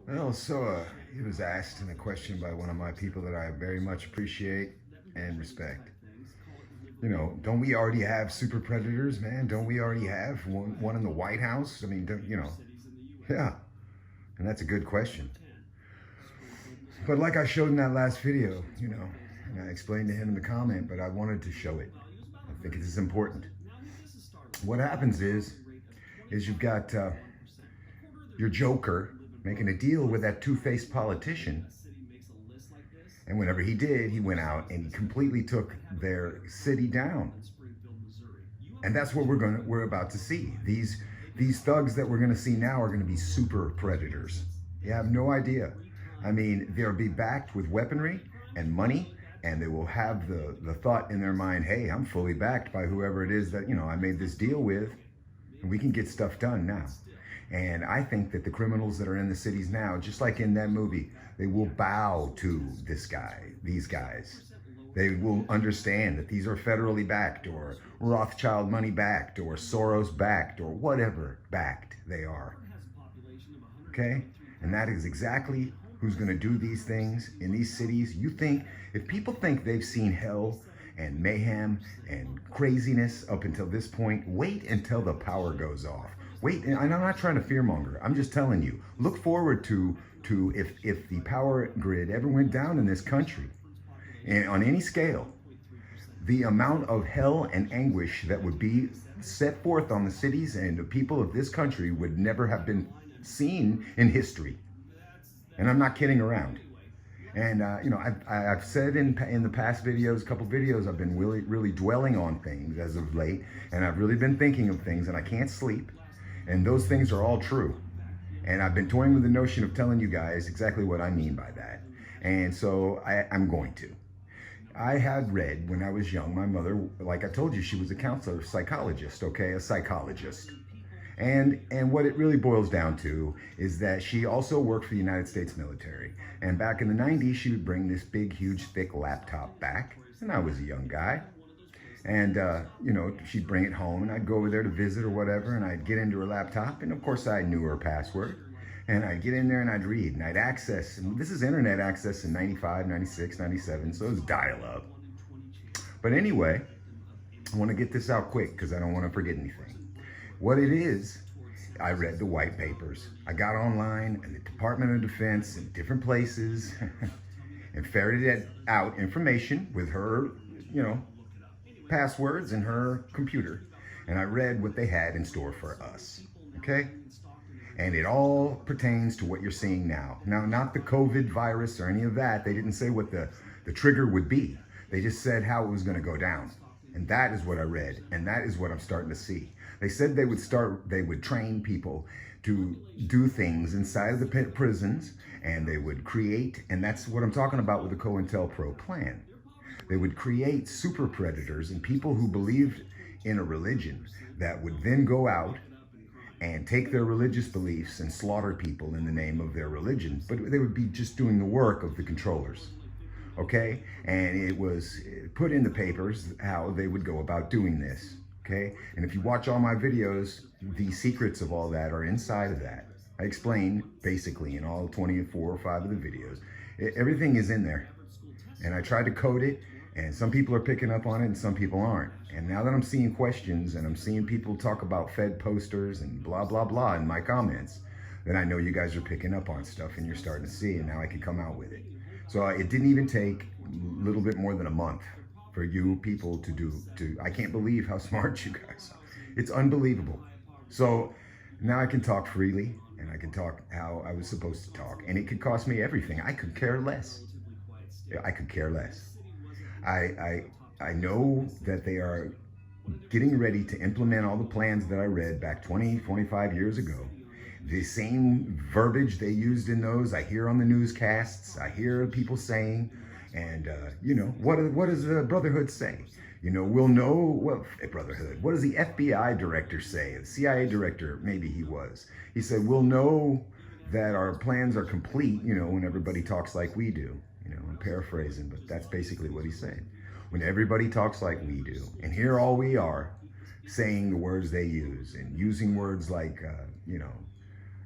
Well, he was asked in a question by one of my people that I very much appreciate and respect. Don't we already have super predators, man? Don't we already have one in the White House? I mean, yeah. And that's a good question. But like I showed in that last video, and I explained to him in the comment, but I wanted to show it. I think it is important. What happens is you've got your Joker making a deal with that two-faced politician. And whenever he did, he went out and he completely took their city down. And that's what we're about to see. These thugs that we're gonna see now are gonna be super predators. You have no idea. I mean, they'll be backed with weaponry and money, and they will have the thought in their mind, hey, I'm fully backed by whoever it is that, I made this deal with, and we can get stuff done now. And I think that the criminals that are in the cities now, just like in that movie, they will bow to these guys. They will understand that these are federally backed or Rothschild money backed or Soros backed or whatever backed they are. Okay? And that is exactly who's going to do these things in these cities. If people think they've seen hell and mayhem and craziness up until this point, wait until the power goes off. Wait, and I'm not trying to fearmonger. I'm just telling you, look forward to if the power grid ever went down in this country, and on any scale, the amount of hell and anguish that would be set forth on the cities and the people of this country would never have been seen in history. And I'm not kidding around. And I've said in the past videos, a couple videos, I've been really dwelling on things as of late, and I've really been thinking of things, and I can't sleep. And those things are all true. And I've been toying with the notion of telling you guys exactly what I mean by that. And so I'm going to. I had read when I was young, my mother, like I told you, she was a counselor, psychologist, okay, a psychologist. And what it really boils down to is that she also worked for the United States military. And back in the 90s, she would bring this big, huge, thick laptop back. And I was a young guy. And, she'd bring it home and I'd go over there to visit or whatever. And I'd get into her laptop. And of course, I knew her password. And I'd get in there and I'd read and I'd access. And this is internet access in 95, 96, 97. So it was dial up. But anyway, I want to get this out quick because I don't want to forget anything. What it is, I read the white papers. I got online and the Department of Defense and different places and ferreted out information with her, passwords and her computer. And I read what they had in store for us, okay? And it all pertains to what you're seeing now. Now, not the COVID virus or any of that. They didn't say what the trigger would be. They just said how it was going to go down. And that is what I read. And that is what I'm starting to see. They said they would train people to do things inside of the prisons, and they would create, and that's what I'm talking about with the COINTELPRO plan. They would create super predators and people who believed in a religion that would then go out and take their religious beliefs and slaughter people in the name of their religion, but they would be just doing the work of the controllers. Okay? And it was put in the papers how they would go about doing this. Okay? And if you watch all my videos, the secrets of all that are inside of that. I explain basically in all 24 or 5 of the videos. Everything is in there. And I tried to code it, and some people are picking up on it and some people aren't. And now that I'm seeing questions and I'm seeing people talk about Fed posters and blah, blah, blah in my comments, then I know you guys are picking up on stuff and you're starting to see, and now I can come out with it. So it didn't even take a little bit more than a month for you people I can't believe how smart you guys are. It's unbelievable. So now I can talk freely and I can talk how I was supposed to talk, and it could cost me everything. I could care less. I could care less. I know that they are getting ready to implement all the plans that I read back 20, 25 years ago. The same verbiage they used in those, I hear on the newscasts, I hear people saying, and what does the Brotherhood say? We'll know, what Brotherhood, what does the FBI director say? The CIA director, maybe he was. He said, we'll know that our plans are complete, when everybody talks like we do. I'm paraphrasing, but that's basically what he said. When everybody talks like we do, and here all we are saying the words they use and using words like,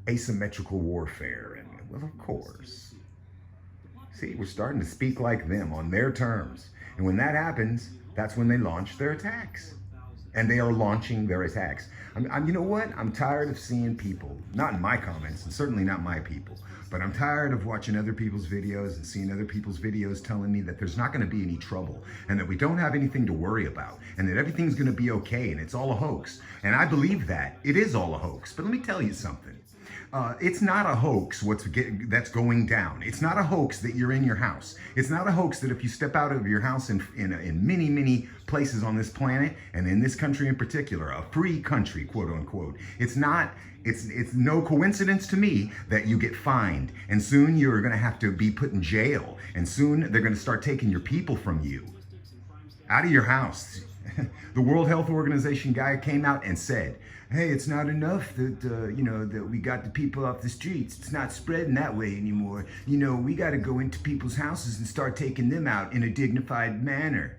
asymmetrical warfare and Well, of course. See, we're starting to speak like them on their terms. And when that happens, that's when they launch their attacks. And they are launching their attacks. You know what? I'm tired of seeing people, not in my comments, and certainly not my people, but I'm tired of watching other people's videos and seeing other people's videos telling me that there's not going to be any trouble and that we don't have anything to worry about and that everything's going to be okay and it's all a hoax. And I believe that. It is all a hoax. But let me tell you something. It's not a hoax that's going down. It's not a hoax that you're in your house. It's not a hoax that if you step out of your house in many, many places on this planet, and in this country in particular, a free country, quote unquote, it's no coincidence to me that you get fined, and soon you're going to have to be put in jail, and soon they're going to start taking your people from you out of your house. The World Health Organization guy came out and said, hey, it's not enough that, that we got the people off the streets. It's not spreading that way anymore. We got to go into people's houses and start taking them out in a dignified manner.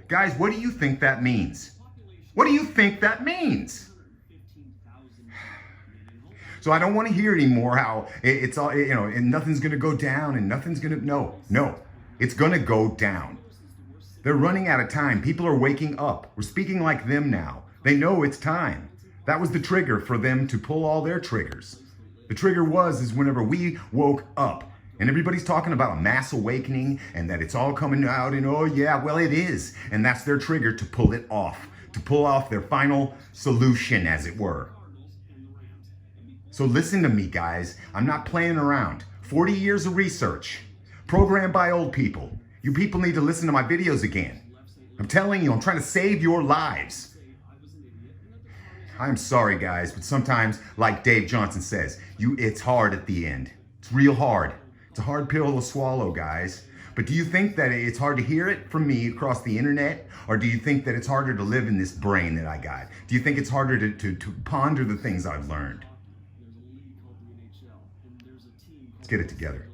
Guys, what do you think that means? What do you think that means? So I don't want to hear anymore how it's all, and nothing's going to go down and nothing's going to, no, it's going to go down. They're running out of time. People are waking up. We're speaking like them now. They know it's time. That was the trigger for them to pull all their triggers. The trigger is whenever we woke up. And everybody's talking about a mass awakening and that it's all coming out and oh yeah, well it is. And that's their trigger to pull it off. To pull off their final solution, as it were. So listen to me, guys. I'm not playing around. 40 years of research. Programmed by old people. You people need to listen to my videos again. I'm telling you, I'm trying to save your lives. I'm sorry, guys, but sometimes, like Dave Johnson says, it's hard at the end. It's real hard. It's a hard pill to swallow, guys. But do you think that it's hard to hear it from me across the internet? Or do you think that it's harder to live in this brain that I got? Do you think it's harder to ponder the things I've learned? Let's get it together.